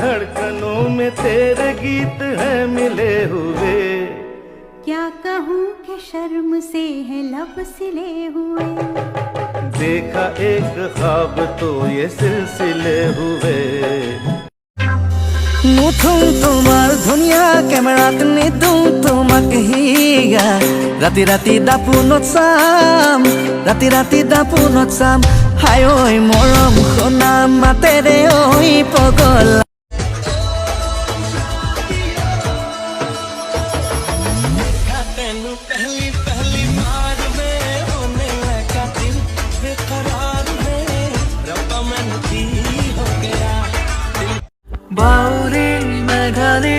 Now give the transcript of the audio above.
धड़कनों में तेरे गीत हैं मिले हुए। क्या कहूँ कि शर्म से है लब सिले हुए। देखा एक ख्वाब तो ये सिलसिले हुए। নুথুম তোমার ধুনীয়া কেমেৰাত নিদুম তোমাক হিয়া ৰাতি ৰাতি দাপোনত চাম ৰাতি ৰাতি দাপোনত চাম হাই ঐ মৰম সোনা মাতেৰে ঐ পগলা पहली पहली बार में होने लगा दिल बेकरार में रब्बा मैं नदी हो गया बाउरी मेघाली